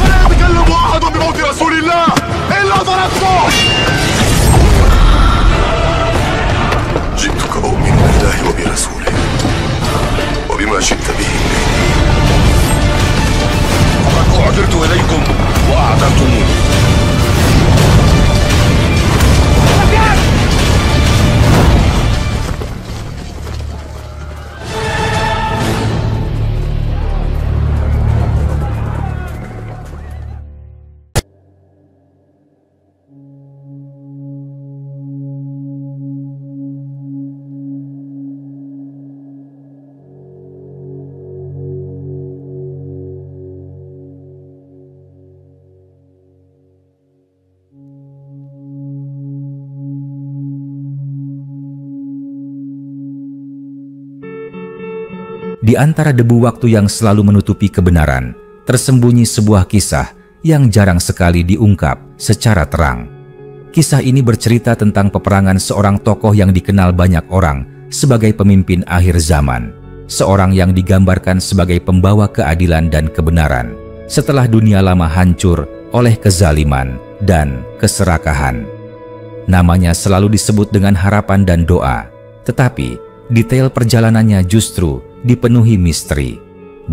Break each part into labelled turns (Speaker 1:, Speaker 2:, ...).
Speaker 1: فلا يتكلم أحد بموت رسول الله إلا ضربته. جئتك أؤمن بالله وبرسوله وبما شئت به فقد أعذرت إليكم وأعذرتموني.
Speaker 2: Di antara debu waktu yang selalu menutupi kebenaran, tersembunyi sebuah kisah yang jarang sekali diungkap secara terang. Kisah ini bercerita tentang peperangan seorang tokoh yang dikenal banyak orang sebagai pemimpin akhir zaman. Seorang yang digambarkan sebagai pembawa keadilan dan kebenaran setelah dunia lama hancur oleh kezaliman dan keserakahan. Namanya selalu disebut dengan harapan dan doa, tetapi detail perjalanannya justru dipenuhi misteri.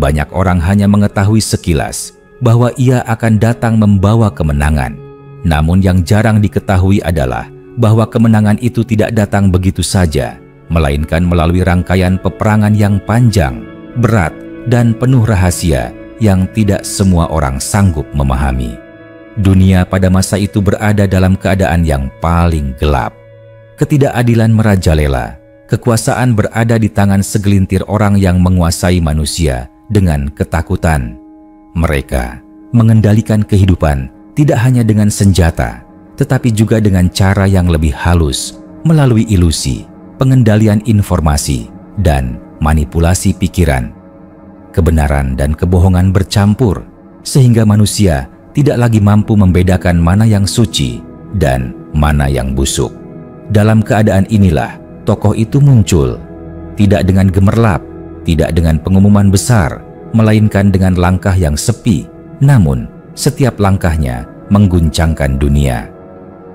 Speaker 2: Banyak orang hanya mengetahui sekilas bahwa ia akan datang membawa kemenangan. Namun yang jarang diketahui adalah bahwa kemenangan itu tidak datang begitu saja, melainkan melalui rangkaian peperangan yang panjang, berat, dan penuh rahasia yang tidak semua orang sanggup memahami. Dunia pada masa itu berada dalam keadaan yang paling gelap. Ketidakadilan merajalela. Kekuasaan berada di tangan segelintir orang yang menguasai manusia dengan ketakutan. Mereka mengendalikan kehidupan tidak hanya dengan senjata, tetapi juga dengan cara yang lebih halus, melalui ilusi, pengendalian informasi, dan manipulasi pikiran. Kebenaran dan kebohongan bercampur, sehingga manusia tidak lagi mampu membedakan mana yang suci dan mana yang busuk. Dalam keadaan inilah, tokoh itu muncul, tidak dengan gemerlap, tidak dengan pengumuman besar, melainkan dengan langkah yang sepi, namun setiap langkahnya mengguncangkan dunia.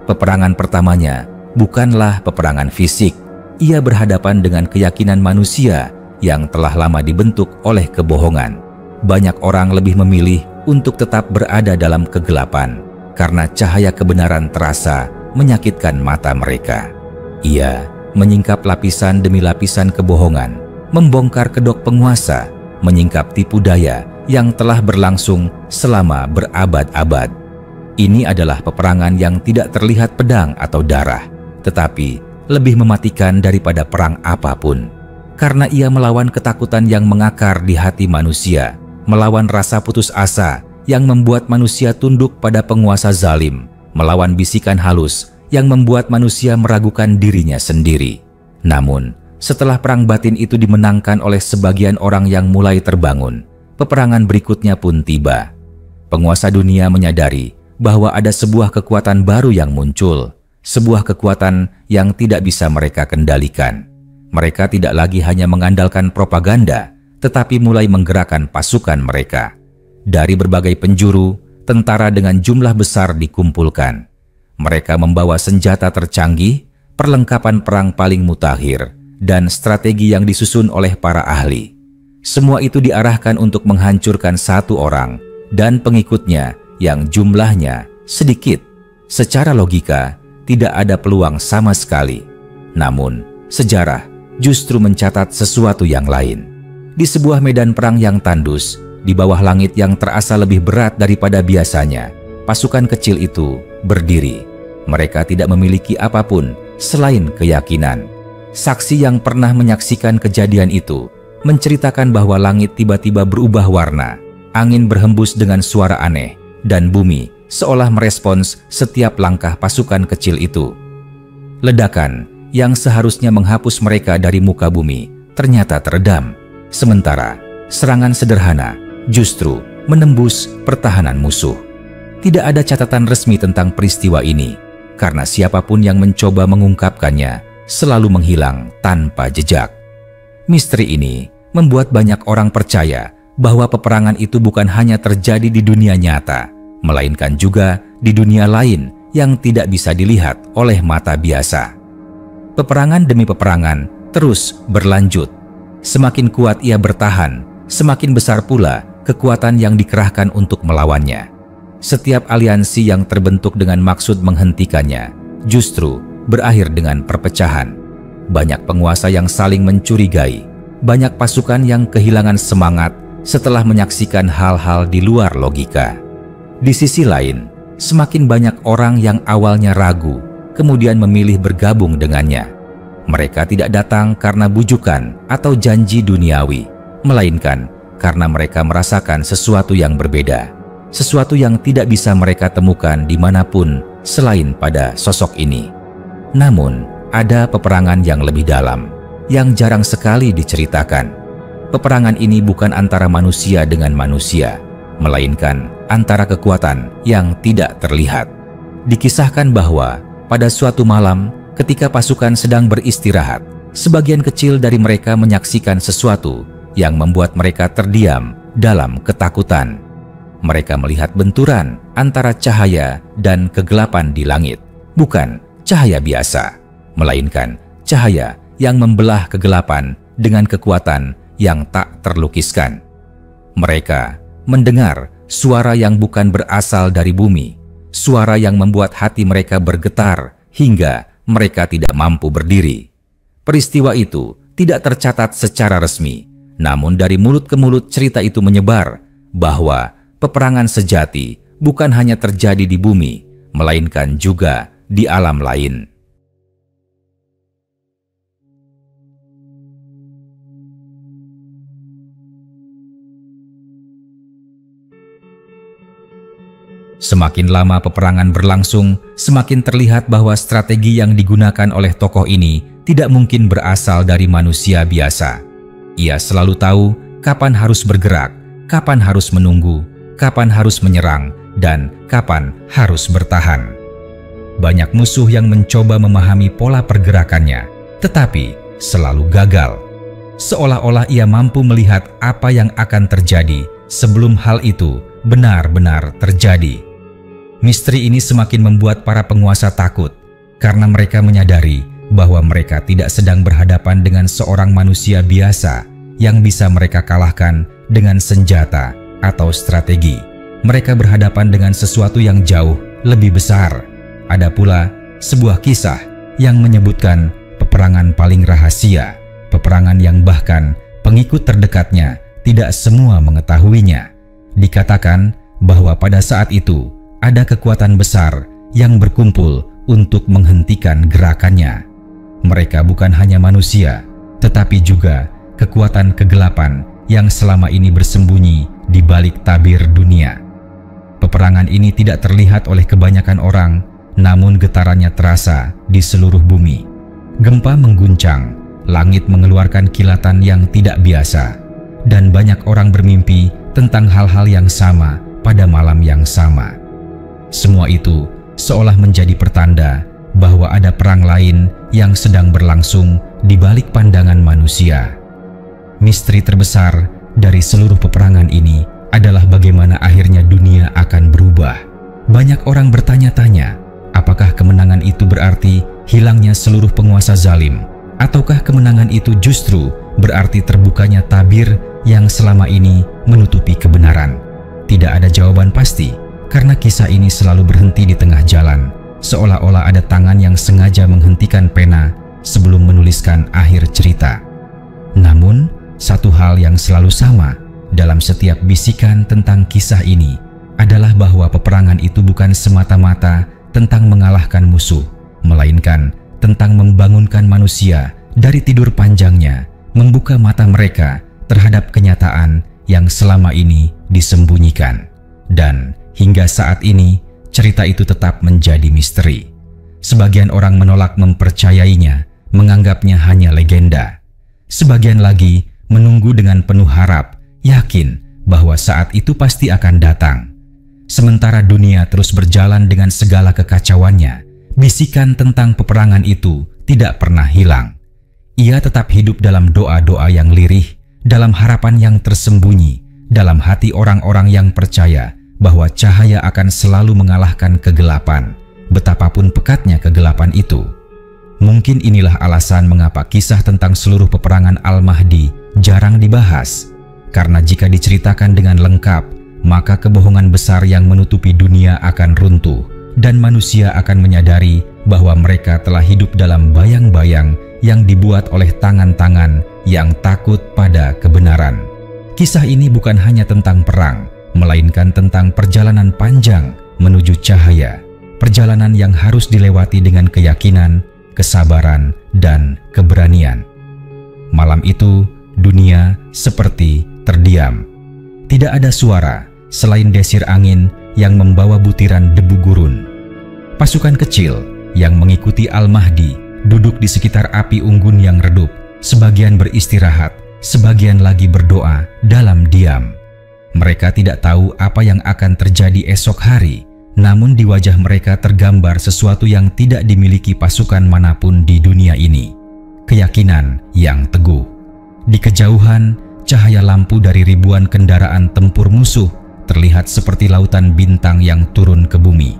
Speaker 2: Peperangan pertamanya bukanlah peperangan fisik, ia berhadapan dengan keyakinan manusia yang telah lama dibentuk oleh kebohongan. Banyak orang lebih memilih untuk tetap berada dalam kegelapan, karena cahaya kebenaran terasa menyakitkan mata mereka. Ia menyingkap lapisan demi lapisan kebohongan, membongkar kedok penguasa, menyingkap tipu daya yang telah berlangsung selama berabad-abad. Ini adalah peperangan yang tidak terlihat pedang atau darah, tetapi lebih mematikan daripada perang apapun. Karena ia melawan ketakutan yang mengakar di hati manusia, melawan rasa putus asa yang membuat manusia tunduk pada penguasa zalim, melawan bisikan halus yang membuat manusia meragukan dirinya sendiri. Namun, setelah perang batin itu dimenangkan oleh sebagian orang yang mulai terbangun, peperangan berikutnya pun tiba. Penguasa dunia menyadari bahwa ada sebuah kekuatan baru yang muncul, sebuah kekuatan yang tidak bisa mereka kendalikan. Mereka tidak lagi hanya mengandalkan propaganda, tetapi mulai menggerakkan pasukan mereka. Dari berbagai penjuru, tentara dengan jumlah besar dikumpulkan. Mereka membawa senjata tercanggih, perlengkapan perang paling mutakhir, dan strategi yang disusun oleh para ahli. Semua itu diarahkan untuk menghancurkan satu orang dan pengikutnya yang jumlahnya sedikit. Secara logika, tidak ada peluang sama sekali. Namun, sejarah justru mencatat sesuatu yang lain. Di sebuah medan perang yang tandus, di bawah langit yang terasa lebih berat daripada biasanya, pasukan kecil itu berdiri. Mereka tidak memiliki apapun selain keyakinan. Saksi yang pernah menyaksikan kejadian itu menceritakan bahwa langit tiba-tiba berubah warna, angin berhembus dengan suara aneh, dan bumi seolah merespons setiap langkah pasukan kecil itu. Ledakan yang seharusnya menghapus mereka dari muka bumi ternyata teredam, sementara serangan sederhana justru menembus pertahanan musuh. Tidak ada catatan resmi tentang peristiwa ini, karena siapapun yang mencoba mengungkapkannya selalu menghilang tanpa jejak. Misteri ini membuat banyak orang percaya bahwa peperangan itu bukan hanya terjadi di dunia nyata, melainkan juga di dunia lain yang tidak bisa dilihat oleh mata biasa. Peperangan demi peperangan terus berlanjut. Semakin kuat ia bertahan, semakin besar pula kekuatan yang dikerahkan untuk melawannya. Setiap aliansi yang terbentuk dengan maksud menghentikannya justru berakhir dengan perpecahan. Banyak penguasa yang saling mencurigai, banyak pasukan yang kehilangan semangat setelah menyaksikan hal-hal di luar logika. Di sisi lain, semakin banyak orang yang awalnya ragu, kemudian memilih bergabung dengannya. Mereka tidak datang karena bujukan atau janji duniawi, melainkan karena mereka merasakan sesuatu yang berbeda, sesuatu yang tidak bisa mereka temukan dimanapun selain pada sosok ini. Namun, ada peperangan yang lebih dalam, yang jarang sekali diceritakan. Peperangan ini bukan antara manusia dengan manusia, melainkan antara kekuatan yang tidak terlihat. Dikisahkan bahwa pada suatu malam, ketika pasukan sedang beristirahat, sebagian kecil dari mereka menyaksikan sesuatu yang membuat mereka terdiam dalam ketakutan. Mereka melihat benturan antara cahaya dan kegelapan di langit, bukan cahaya biasa, melainkan cahaya yang membelah kegelapan dengan kekuatan yang tak terlukiskan. Mereka mendengar suara yang bukan berasal dari bumi, suara yang membuat hati mereka bergetar hingga mereka tidak mampu berdiri. Peristiwa itu tidak tercatat secara resmi, namun dari mulut ke mulut cerita itu menyebar bahwa peperangan sejati bukan hanya terjadi di bumi, melainkan juga di alam lain. Semakin lama peperangan berlangsung, semakin terlihat bahwa strategi yang digunakan oleh tokoh ini tidak mungkin berasal dari manusia biasa. Ia selalu tahu kapan harus bergerak, kapan harus menunggu, kapan harus menyerang, dan kapan harus bertahan. Banyak musuh yang mencoba memahami pola pergerakannya, tetapi selalu gagal. Seolah-olah ia mampu melihat apa yang akan terjadi sebelum hal itu benar-benar terjadi. Misteri ini semakin membuat para penguasa takut, karena mereka menyadari bahwa mereka tidak sedang berhadapan dengan seorang manusia biasa yang bisa mereka kalahkan dengan senjata atau strategi. Mereka berhadapan dengan sesuatu yang jauh lebih besar. Ada pula sebuah kisah yang menyebutkan peperangan paling rahasia, peperangan yang bahkan pengikut terdekatnya tidak semua mengetahuinya. Dikatakan bahwa pada saat itu ada kekuatan besar yang berkumpul untuk menghentikan gerakannya. Mereka bukan hanya manusia, tetapi juga kekuatan kegelapan yang selama ini bersembunyi di balik tabir dunia. Peperangan ini tidak terlihat oleh kebanyakan orang, namun getarannya terasa di seluruh bumi. Gempa mengguncang, langit mengeluarkan kilatan yang tidak biasa, dan banyak orang bermimpi tentang hal-hal yang sama pada malam yang sama. Semua itu seolah menjadi pertanda bahwa ada perang lain yang sedang berlangsung di balik pandangan manusia. Misteri terbesar dari seluruh peperangan ini adalah bagaimana akhirnya dunia akan berubah. Banyak orang bertanya-tanya, apakah kemenangan itu berarti hilangnya seluruh penguasa zalim, ataukah kemenangan itu justru berarti terbukanya tabir yang selama ini menutupi kebenaran? Tidak ada jawaban pasti, karena kisah ini selalu berhenti di tengah jalan, seolah-olah ada tangan yang sengaja menghentikan pena sebelum menuliskan akhir cerita. Namun, satu hal yang selalu sama dalam setiap bisikan tentang kisah ini adalah bahwa peperangan itu bukan semata-mata tentang mengalahkan musuh, melainkan tentang membangunkan manusia dari tidur panjangnya, membuka mata mereka terhadap kenyataan yang selama ini disembunyikan. Dan hingga saat ini, cerita itu tetap menjadi misteri. Sebagian orang menolak mempercayainya, menganggapnya hanya legenda. Sebagian lagi menunggu dengan penuh harap, yakin bahwa saat itu pasti akan datang. Sementara dunia terus berjalan dengan segala kekacauannya, bisikan tentang peperangan itu tidak pernah hilang. Ia tetap hidup dalam doa-doa yang lirih, dalam harapan yang tersembunyi, dalam hati orang-orang yang percaya bahwa cahaya akan selalu mengalahkan kegelapan, betapapun pekatnya kegelapan itu. Mungkin inilah alasan mengapa kisah tentang seluruh peperangan Al-Mahdi jarang dibahas, karena jika diceritakan dengan lengkap, maka kebohongan besar yang menutupi dunia akan runtuh, dan manusia akan menyadari bahwa mereka telah hidup dalam bayang-bayang yang dibuat oleh tangan-tangan yang takut pada kebenaran. Kisah ini bukan hanya tentang perang, melainkan tentang perjalanan panjang menuju cahaya, perjalanan yang harus dilewati dengan keyakinan, kesabaran, dan keberanian. Malam itu, dunia seperti terdiam. Tidak ada suara selain desir angin yang membawa butiran debu gurun. Pasukan kecil yang mengikuti Al-Mahdi duduk di sekitar api unggun yang redup, sebagian beristirahat, sebagian lagi berdoa dalam diam. Mereka tidak tahu apa yang akan terjadi esok hari, namun di wajah mereka tergambar sesuatu yang tidak dimiliki pasukan manapun di dunia ini. Keyakinan yang teguh. Di kejauhan, cahaya lampu dari ribuan kendaraan tempur musuh terlihat seperti lautan bintang yang turun ke bumi.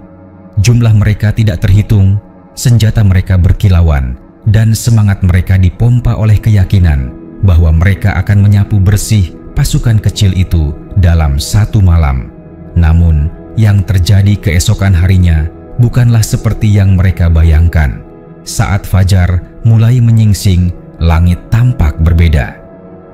Speaker 2: Jumlah mereka tidak terhitung, senjata mereka berkilauan, dan semangat mereka dipompa oleh keyakinan bahwa mereka akan menyapu bersih pasukan kecil itu dalam satu malam. Namun, yang terjadi keesokan harinya bukanlah seperti yang mereka bayangkan. Saat fajar mulai menyingsing, langit tampak berbeda.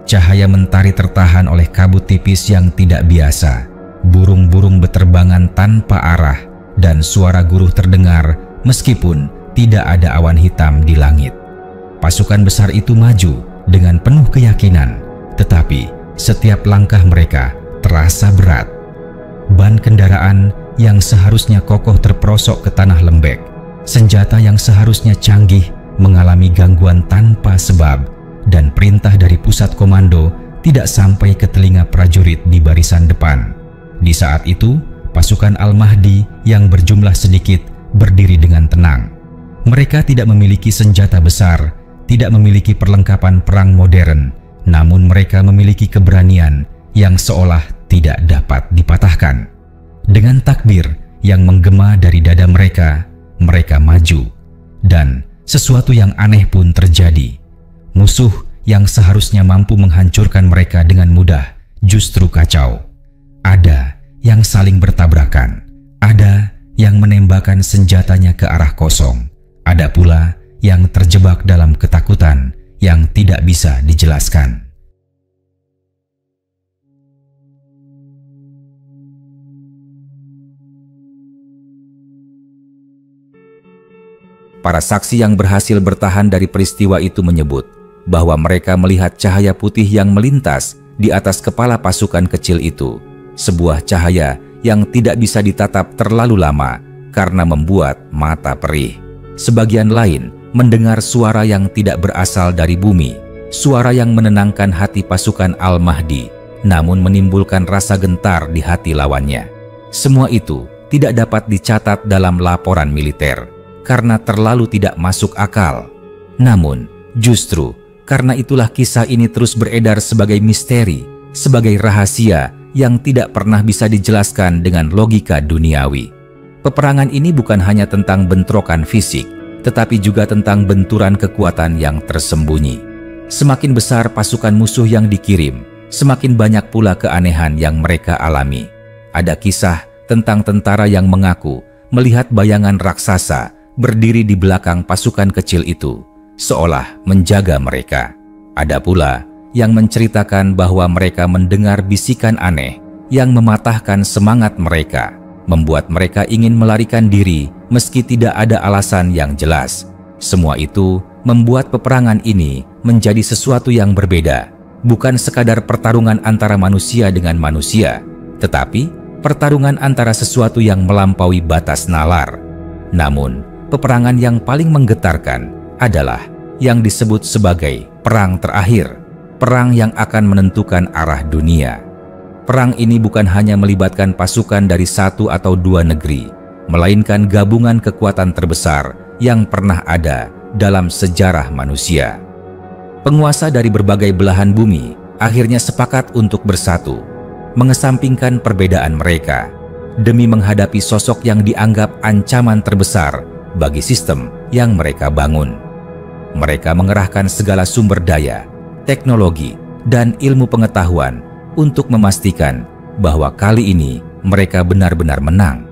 Speaker 2: Cahaya mentari tertahan oleh kabut tipis yang tidak biasa. Burung-burung beterbangan tanpa arah, dan suara guruh terdengar meskipun tidak ada awan hitam di langit. Pasukan besar itu maju dengan penuh keyakinan, tetapi setiap langkah mereka terasa berat. Ban kendaraan yang seharusnya kokoh terperosok ke tanah lembek. Senjata yang seharusnya canggih mengalami gangguan tanpa sebab, dan perintah dari pusat komando tidak sampai ke telinga prajurit di barisan depan. Di saat itu, pasukan Al-Mahdi yang berjumlah sedikit berdiri dengan tenang. Mereka tidak memiliki senjata besar, tidak memiliki perlengkapan perang modern, namun mereka memiliki keberanian yang seolah tidak dapat dipatahkan. Dengan takbir yang menggema dari dada mereka, mereka maju, dan sesuatu yang aneh pun terjadi. Musuh yang seharusnya mampu menghancurkan mereka dengan mudah justru kacau. Ada yang saling bertabrakan, ada yang menembakkan senjatanya ke arah kosong, ada pula yang terjebak dalam ketakutan yang tidak bisa dijelaskan. Para saksi yang berhasil bertahan dari peristiwa itu menyebut bahwa mereka melihat cahaya putih yang melintas di atas kepala pasukan kecil itu. Sebuah cahaya yang tidak bisa ditatap terlalu lama karena membuat mata perih. Sebagian lain mendengar suara yang tidak berasal dari bumi, suara yang menenangkan hati pasukan Al-Mahdi, namun menimbulkan rasa gentar di hati lawannya. Semua itu tidak dapat dicatat dalam laporan militer karena terlalu tidak masuk akal. Namun, justru karena itulah kisah ini terus beredar sebagai misteri, sebagai rahasia yang tidak pernah bisa dijelaskan dengan logika duniawi. Peperangan ini bukan hanya tentang bentrokan fisik, tetapi juga tentang benturan kekuatan yang tersembunyi. Semakin besar pasukan musuh yang dikirim, semakin banyak pula keanehan yang mereka alami. Ada kisah tentang tentara yang mengaku melihat bayangan raksasa berdiri di belakang pasukan kecil itu, seolah menjaga mereka. Ada pula yang menceritakan bahwa mereka mendengar bisikan aneh yang mematahkan semangat mereka, membuat mereka ingin melarikan diri meski tidak ada alasan yang jelas. Semua itu membuat peperangan ini menjadi sesuatu yang berbeda, bukan sekadar pertarungan antara manusia dengan manusia, tetapi pertarungan antara sesuatu yang melampaui batas nalar. Namun, peperangan yang paling menggetarkan adalah yang disebut sebagai perang terakhir, perang yang akan menentukan arah dunia. Perang ini bukan hanya melibatkan pasukan dari satu atau dua negeri, melainkan gabungan kekuatan terbesar yang pernah ada dalam sejarah manusia. Penguasa dari berbagai belahan bumi akhirnya sepakat untuk bersatu. mengesampingkan perbedaan mereka demi menghadapi sosok yang dianggap ancaman terbesar bagi sistem yang mereka bangun. Mereka mengerahkan segala sumber daya, teknologi, dan ilmu pengetahuan untuk memastikan bahwa kali ini mereka benar-benar menang.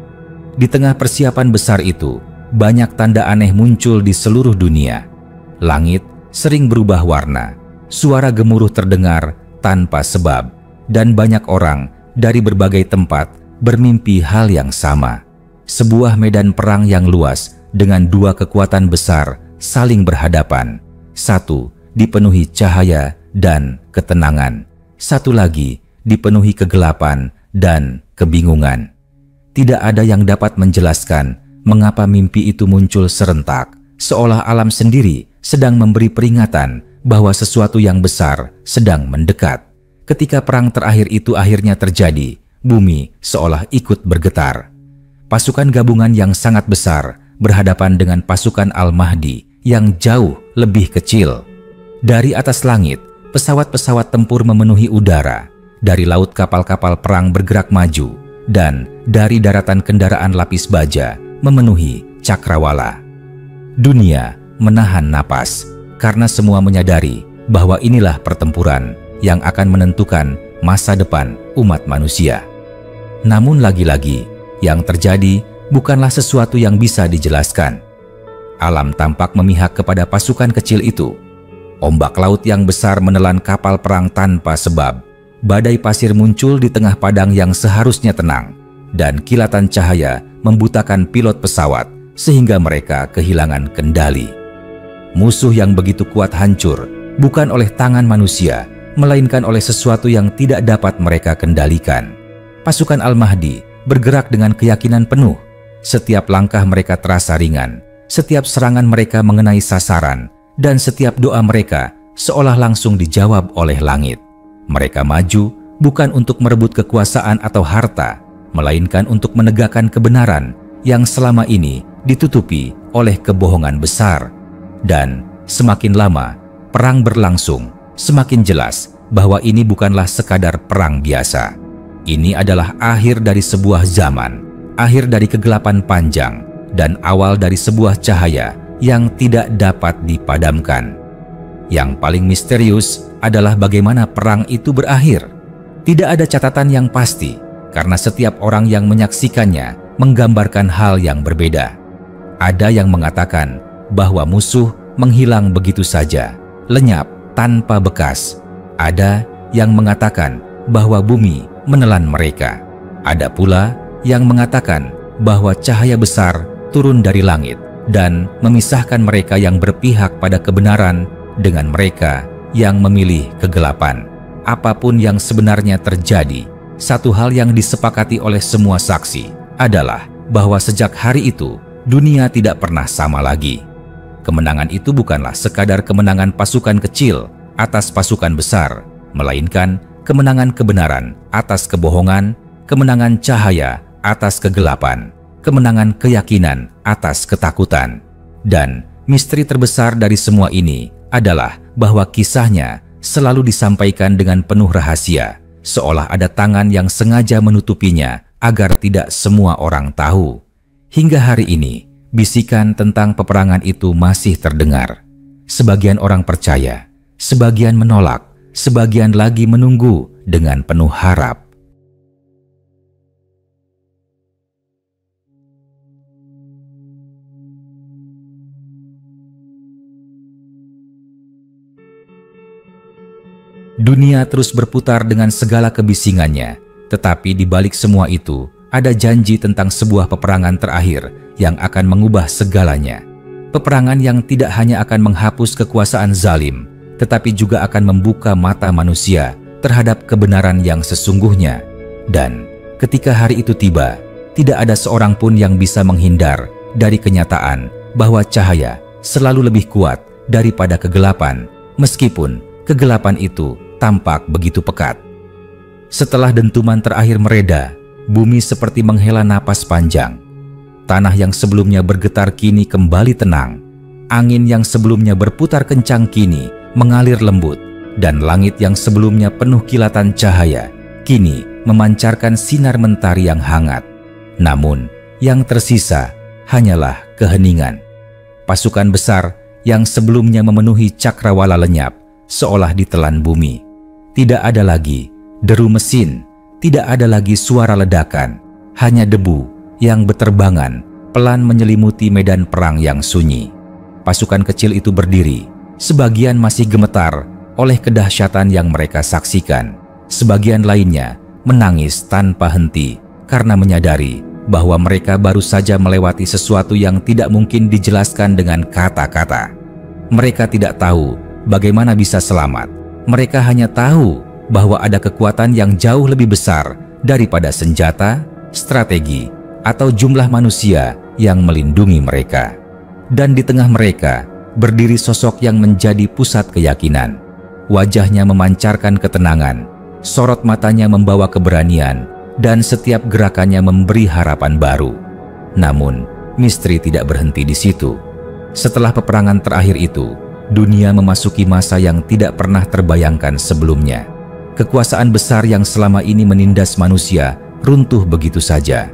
Speaker 2: Di tengah persiapan besar itu, banyak tanda aneh muncul di seluruh dunia. Langit sering berubah warna, suara gemuruh terdengar tanpa sebab, dan banyak orang dari berbagai tempat bermimpi hal yang sama. Sebuah medan perang yang luas dengan dua kekuatan besar saling berhadapan. Satu dipenuhi cahaya dan ketenangan, satu lagi dipenuhi kegelapan dan kebingungan. Tidak ada yang dapat menjelaskan mengapa mimpi itu muncul serentak, seolah alam sendiri sedang memberi peringatan bahwa sesuatu yang besar sedang mendekat. Ketika perang terakhir itu akhirnya terjadi, bumi seolah ikut bergetar. Pasukan gabungan yang sangat besar berhadapan dengan pasukan Al-Mahdi yang jauh lebih kecil. Dari atas langit, pesawat-pesawat tempur memenuhi udara. Dari laut, kapal-kapal perang bergerak maju. Dan dari daratan, kendaraan lapis baja memenuhi cakrawala. Dunia menahan napas karena semua menyadari bahwa inilah pertempuran yang akan menentukan masa depan umat manusia. Namun lagi-lagi, yang terjadi bukanlah sesuatu yang bisa dijelaskan. Alam tampak memihak kepada pasukan kecil itu. Ombak laut yang besar menelan kapal perang tanpa sebab. Badai pasir muncul di tengah padang yang seharusnya tenang, dan kilatan cahaya membutakan pilot pesawat sehingga mereka kehilangan kendali. Musuh yang begitu kuat hancur bukan oleh tangan manusia, melainkan oleh sesuatu yang tidak dapat mereka kendalikan. Pasukan Al-Mahdi bergerak dengan keyakinan penuh. Setiap langkah mereka terasa ringan, setiap serangan mereka mengenai sasaran, dan setiap doa mereka seolah langsung dijawab oleh langit. Mereka maju bukan untuk merebut kekuasaan atau harta, melainkan untuk menegakkan kebenaran yang selama ini ditutupi oleh kebohongan besar. Dan semakin lama perang berlangsung, semakin jelas bahwa ini bukanlah sekadar perang biasa. Ini adalah akhir dari sebuah zaman, akhir dari kegelapan panjang, dan awal dari sebuah cahaya yang tidak dapat dipadamkan. Yang paling misterius adalah bagaimana perang itu berakhir. Tidak ada catatan yang pasti, karena setiap orang yang menyaksikannya menggambarkan hal yang berbeda. Ada yang mengatakan bahwa musuh menghilang begitu saja, lenyap tanpa bekas. Ada yang mengatakan bahwa bumi menelan mereka. Ada pula yang mengatakan bahwa cahaya besar turun dari langit dan memisahkan mereka yang berpihak pada kebenaran dengan mereka yang memilih kegelapan. Apapun yang sebenarnya terjadi, satu hal yang disepakati oleh semua saksi adalah bahwa sejak hari itu dunia tidak pernah sama lagi. Kemenangan itu bukanlah sekadar kemenangan pasukan kecil atas pasukan besar, melainkan kemenangan kebenaran atas kebohongan, kemenangan cahaya atas kegelapan, kemenangan keyakinan atas ketakutan. Dan misteri terbesar dari semua ini adalah bahwa kisahnya selalu disampaikan dengan penuh rahasia, seolah ada tangan yang sengaja menutupinya agar tidak semua orang tahu. Hingga hari ini, bisikan tentang peperangan itu masih terdengar. Sebagian orang percaya, sebagian menolak, sebagian lagi menunggu dengan penuh harap. Dunia terus berputar dengan segala kebisingannya, tetapi di balik semua itu ada janji tentang sebuah peperangan terakhir yang akan mengubah segalanya. Peperangan yang tidak hanya akan menghapus kekuasaan zalim, tetapi juga akan membuka mata manusia terhadap kebenaran yang sesungguhnya. Dan ketika hari itu tiba, tidak ada seorang pun yang bisa menghindar dari kenyataan bahwa cahaya selalu lebih kuat daripada kegelapan, meskipun kegelapan itu tampak begitu pekat. Setelah dentuman terakhir mereda, bumi seperti menghela napas panjang. Tanah yang sebelumnya bergetar kini kembali tenang. Angin yang sebelumnya berputar kencang kini mengalir lembut, dan langit yang sebelumnya penuh kilatan cahaya kini memancarkan sinar mentari yang hangat. Namun, yang tersisa hanyalah keheningan. Pasukan besar yang sebelumnya memenuhi cakrawala lenyap, seolah ditelan bumi. Tidak ada lagi deru mesin, tidak ada lagi suara ledakan, hanya debu yang beterbangan pelan menyelimuti medan perang yang sunyi. Pasukan kecil itu berdiri, sebagian masih gemetar oleh kedahsyatan yang mereka saksikan. Sebagian lainnya menangis tanpa henti karena menyadari bahwa mereka baru saja melewati sesuatu yang tidak mungkin dijelaskan dengan kata-kata. Mereka tidak tahu bagaimana bisa selamat. Mereka hanya tahu bahwa ada kekuatan yang jauh lebih besar daripada senjata, strategi, atau jumlah manusia yang melindungi mereka. Dan di tengah mereka berdiri sosok yang menjadi pusat keyakinan. Wajahnya memancarkan ketenangan, sorot matanya membawa keberanian, dan setiap gerakannya memberi harapan baru. Namun, misteri tidak berhenti di situ. Setelah peperangan terakhir itu, dunia memasuki masa yang tidak pernah terbayangkan sebelumnya. Kekuasaan besar yang selama ini menindas manusia runtuh begitu saja.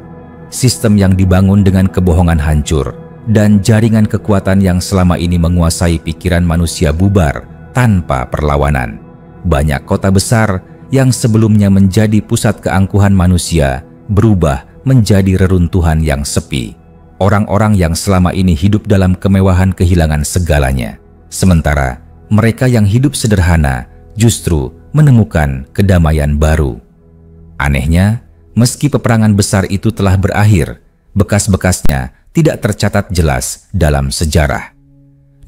Speaker 2: Sistem yang dibangun dengan kebohongan hancur, dan jaringan kekuatan yang selama ini menguasai pikiran manusia bubar tanpa perlawanan. Banyak kota besar yang sebelumnya menjadi pusat keangkuhan manusia berubah menjadi reruntuhan yang sepi. Orang-orang yang selama ini hidup dalam kemewahan kehilangan segalanya. Sementara mereka yang hidup sederhana justru menemukan kedamaian baru. Anehnya, meski peperangan besar itu telah berakhir, bekas-bekasnya tidak tercatat jelas dalam sejarah.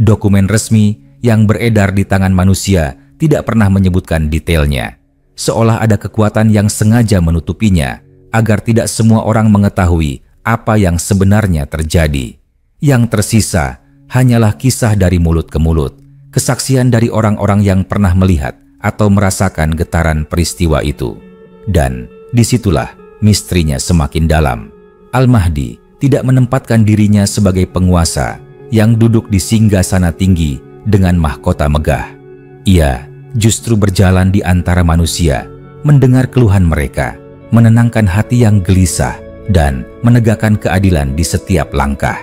Speaker 2: Dokumen resmi yang beredar di tangan manusia tidak pernah menyebutkan detailnya, seolah ada kekuatan yang sengaja menutupinya agar tidak semua orang mengetahui apa yang sebenarnya terjadi. Yang tersisa hanyalah kisah dari mulut ke mulut, kesaksian dari orang-orang yang pernah melihat atau merasakan getaran peristiwa itu. Dan disitulah misterinya semakin dalam. Al-Mahdi tidak menempatkan dirinya sebagai penguasa yang duduk di singgasana tinggi dengan mahkota megah. Ia justru berjalan di antara manusia, mendengar keluhan mereka, menenangkan hati yang gelisah, dan menegakkan keadilan di setiap langkah.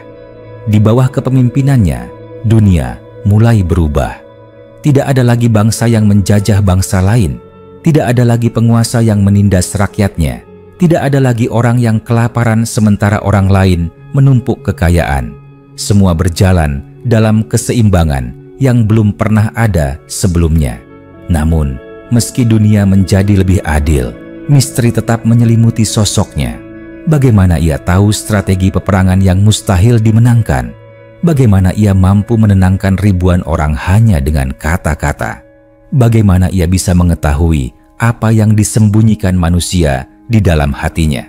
Speaker 2: Di bawah kepemimpinannya, dunia mulai berubah. Tidak ada lagi bangsa yang menjajah bangsa lain. Tidak ada lagi penguasa yang menindas rakyatnya. Tidak ada lagi orang yang kelaparan sementara orang lain menumpuk kekayaan. Semua berjalan dalam keseimbangan yang belum pernah ada sebelumnya. Namun, meski dunia menjadi lebih adil, misteri tetap menyelimuti sosoknya. Bagaimana ia tahu strategi peperangan yang mustahil dimenangkan? Bagaimana ia mampu menenangkan ribuan orang hanya dengan kata-kata? Bagaimana ia bisa mengetahui apa yang disembunyikan manusia di dalam hatinya?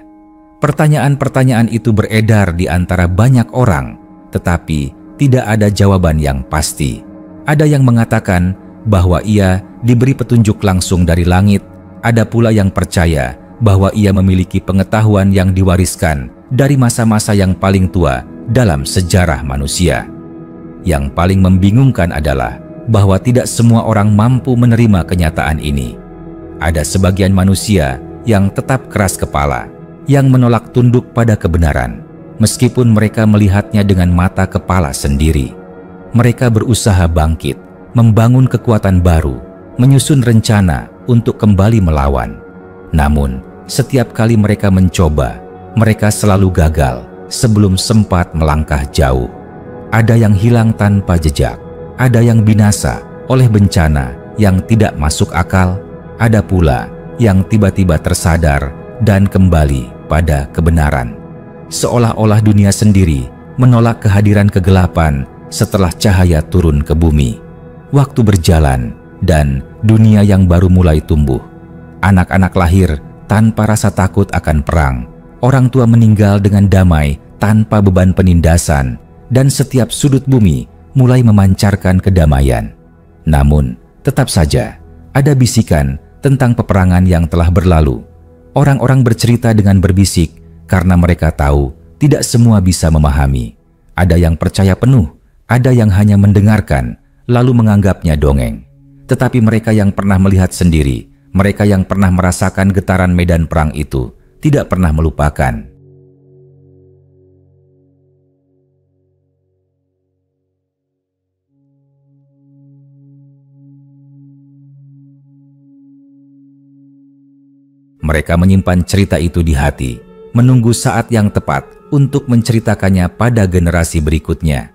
Speaker 2: Pertanyaan-pertanyaan itu beredar di antara banyak orang, tetapi tidak ada jawaban yang pasti. Ada yang mengatakan bahwa ia diberi petunjuk langsung dari langit, ada pula yang percaya bahwa ia memiliki pengetahuan yang diwariskan dari masa-masa yang paling tua dalam sejarah manusia. Yang paling membingungkan adalah bahwa tidak semua orang mampu menerima kenyataan ini. Ada sebagian manusia yang tetap keras kepala, yang menolak tunduk pada kebenaran, meskipun mereka melihatnya dengan mata kepala sendiri. Mereka berusaha bangkit, membangun kekuatan baru, menyusun rencana untuk kembali melawan. Namun, setiap kali mereka mencoba, mereka selalu gagal sebelum sempat melangkah jauh. Ada yang hilang tanpa jejak, ada yang binasa oleh bencana yang tidak masuk akal, ada pula yang tiba-tiba tersadar dan kembali pada kebenaran. Seolah-olah dunia sendiri menolak kehadiran kegelapan setelah cahaya turun ke bumi. Waktu berjalan dan dunia yang baru mulai tumbuh. Anak-anak lahir tanpa rasa takut akan perang. Orang tua meninggal dengan damai tanpa beban penindasan, dan setiap sudut bumi mulai memancarkan kedamaian. Namun, tetap saja ada bisikan tentang peperangan yang telah berlalu. Orang-orang bercerita dengan berbisik karena mereka tahu tidak semua bisa memahami. Ada yang percaya penuh, ada yang hanya mendengarkan lalu menganggapnya dongeng. Tetapi mereka yang pernah melihat sendiri Mereka yang pernah merasakan getaran medan perang itu tidak pernah melupakan. Mereka menyimpan cerita itu di hati, menunggu saat yang tepat untuk menceritakannya pada generasi berikutnya.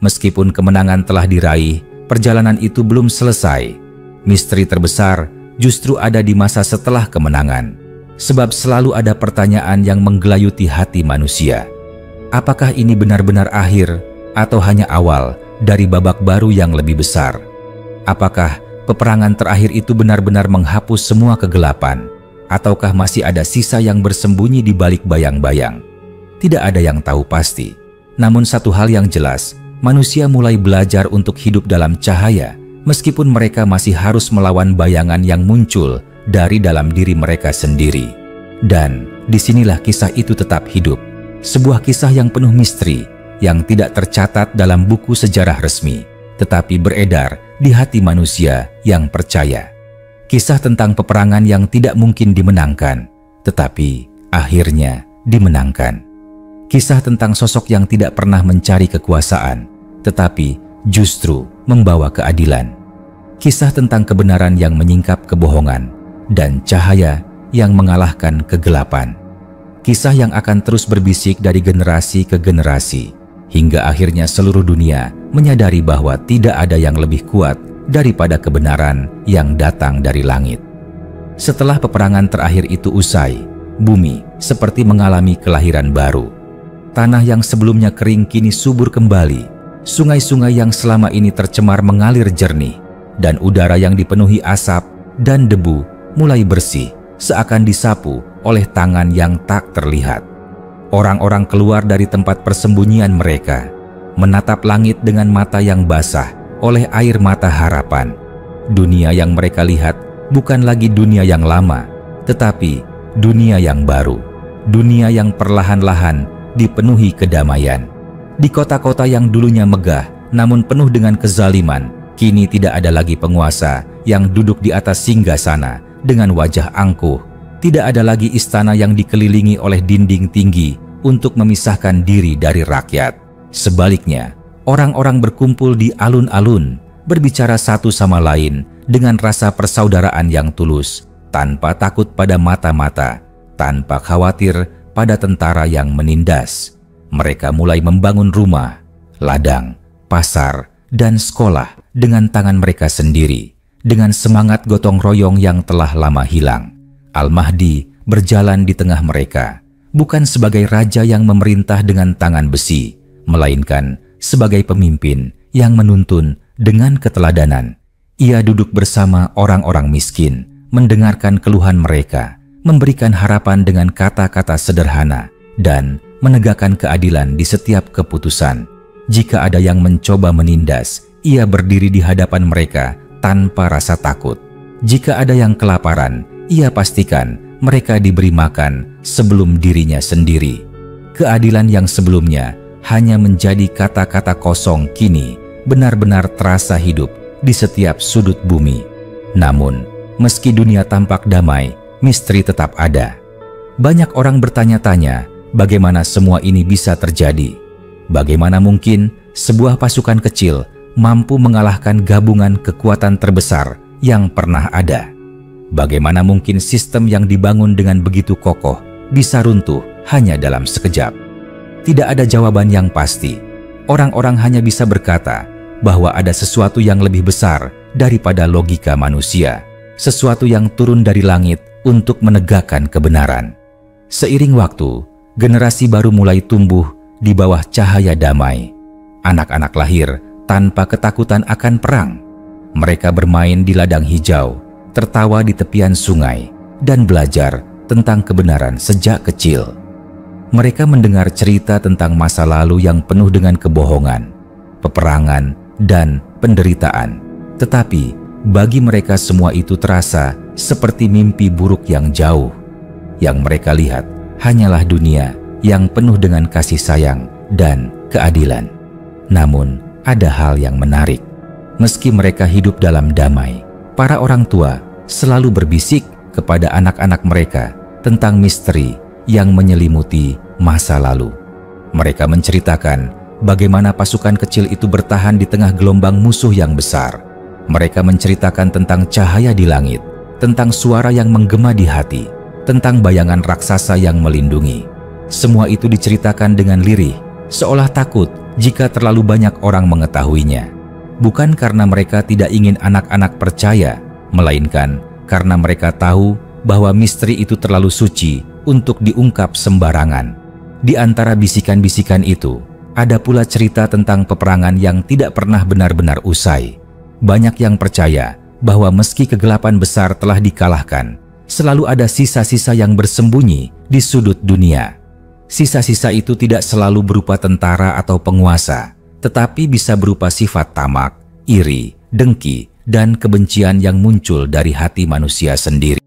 Speaker 2: Meskipun kemenangan telah diraih, perjalanan itu belum selesai. Misteri terbesar justru ada di masa setelah kemenangan, sebab selalu ada pertanyaan yang menggelayuti hati manusia. Apakah ini benar-benar akhir atau hanya awal dari babak baru yang lebih besar? Apakah peperangan terakhir itu benar-benar menghapus semua kegelapan? Ataukah masih ada sisa yang bersembunyi di balik bayang-bayang? Tidak ada yang tahu pasti. Namun satu hal yang jelas, manusia mulai belajar untuk hidup dalam cahaya, meskipun mereka masih harus melawan bayangan yang muncul dari dalam diri mereka sendiri. Dan disinilah kisah itu tetap hidup. Sebuah kisah yang penuh misteri, yang tidak tercatat dalam buku sejarah resmi, tetapi beredar di hati manusia yang percaya. Kisah tentang peperangan yang tidak mungkin dimenangkan, tetapi akhirnya dimenangkan. Kisah tentang sosok yang tidak pernah mencari kekuasaan, tetapi justru membawa keadilan. Kisah tentang kebenaran yang menyingkap kebohongan dan cahaya yang mengalahkan kegelapan. Kisah yang akan terus berbisik dari generasi ke generasi, hingga akhirnya seluruh dunia menyadari bahwa tidak ada yang lebih kuat daripada kebenaran yang datang dari langit. Setelah peperangan terakhir itu usai, bumi seperti mengalami kelahiran baru. Tanah yang sebelumnya kering kini subur kembali. Sungai-sungai yang selama ini tercemar mengalir jernih, dan udara yang dipenuhi asap dan debu mulai bersih, seakan disapu oleh tangan yang tak terlihat. Orang-orang keluar dari tempat persembunyian mereka, menatap langit dengan mata yang basah oleh air mata harapan. Dunia yang mereka lihat bukan lagi dunia yang lama, tetapi dunia yang baru. Dunia yang perlahan-lahan dipenuhi kedamaian. Di kota-kota yang dulunya megah namun penuh dengan kezaliman, kini tidak ada lagi penguasa yang duduk di atas singgasana dengan wajah angkuh. Tidak ada lagi istana yang dikelilingi oleh dinding tinggi untuk memisahkan diri dari rakyat. Sebaliknya, orang-orang berkumpul di alun-alun, berbicara satu sama lain dengan rasa persaudaraan yang tulus, tanpa takut pada mata-mata, tanpa khawatir pada tentara yang menindas. Mereka mulai membangun rumah, ladang, pasar, dan sekolah dengan tangan mereka sendiri, dengan semangat gotong royong yang telah lama hilang. Al-Mahdi berjalan di tengah mereka, bukan sebagai raja yang memerintah dengan tangan besi, melainkan sebagai pemimpin yang menuntun dengan keteladanan. Ia duduk bersama orang-orang miskin, mendengarkan keluhan mereka, memberikan harapan dengan kata-kata sederhana, dan menegakkan keadilan di setiap keputusan. Jika ada yang mencoba menindas, ia berdiri di hadapan mereka tanpa rasa takut. Jika ada yang kelaparan, ia pastikan mereka diberi makan sebelum dirinya sendiri. Keadilan yang sebelumnya hanya menjadi kata-kata kosong kini benar-benar terasa hidup di setiap sudut bumi. Namun, meski dunia tampak damai, misteri tetap ada. Banyak orang bertanya-tanya, bagaimana semua ini bisa terjadi? Bagaimana mungkin sebuah pasukan kecil mampu mengalahkan gabungan kekuatan terbesar yang pernah ada? Bagaimana mungkin sistem yang dibangun dengan begitu kokoh bisa runtuh hanya dalam sekejap? Tidak ada jawaban yang pasti. Orang-orang hanya bisa berkata bahwa ada sesuatu yang lebih besar daripada logika manusia, sesuatu yang turun dari langit untuk menegakkan kebenaran. Seiring waktu, generasi baru mulai tumbuh di bawah cahaya damai. Anak-anak lahir tanpa ketakutan akan perang. Mereka bermain di ladang hijau, tertawa di tepian sungai, dan belajar tentang kebenaran sejak kecil. Mereka mendengar cerita tentang masa lalu yang penuh dengan kebohongan, peperangan, dan penderitaan. Tetapi bagi mereka semua itu terasa seperti mimpi buruk yang jauh. Yang mereka lihat hanyalah dunia yang penuh dengan kasih sayang dan keadilan. Namun ada hal yang menarik. Meski mereka hidup dalam damai, para orang tua selalu berbisik kepada anak-anak mereka tentang misteri yang menyelimuti masa lalu. Mereka menceritakan bagaimana pasukan kecil itu bertahan di tengah gelombang musuh yang besar. Mereka menceritakan tentang cahaya di langit, tentang suara yang menggema di hati, tentang bayangan raksasa yang melindungi. Semua itu diceritakan dengan lirih, seolah takut jika terlalu banyak orang mengetahuinya. Bukan karena mereka tidak ingin anak-anak percaya, melainkan karena mereka tahu bahwa misteri itu terlalu suci untuk diungkap sembarangan. Di antara bisikan-bisikan itu, ada pula cerita tentang peperangan yang tidak pernah benar-benar usai. Banyak yang percaya bahwa meski kegelapan besar telah dikalahkan, selalu ada sisa-sisa yang bersembunyi di sudut dunia. Sisa-sisa itu tidak selalu berupa tentara atau penguasa, tetapi bisa berupa sifat tamak, iri, dengki, dan kebencian yang muncul dari hati manusia sendiri.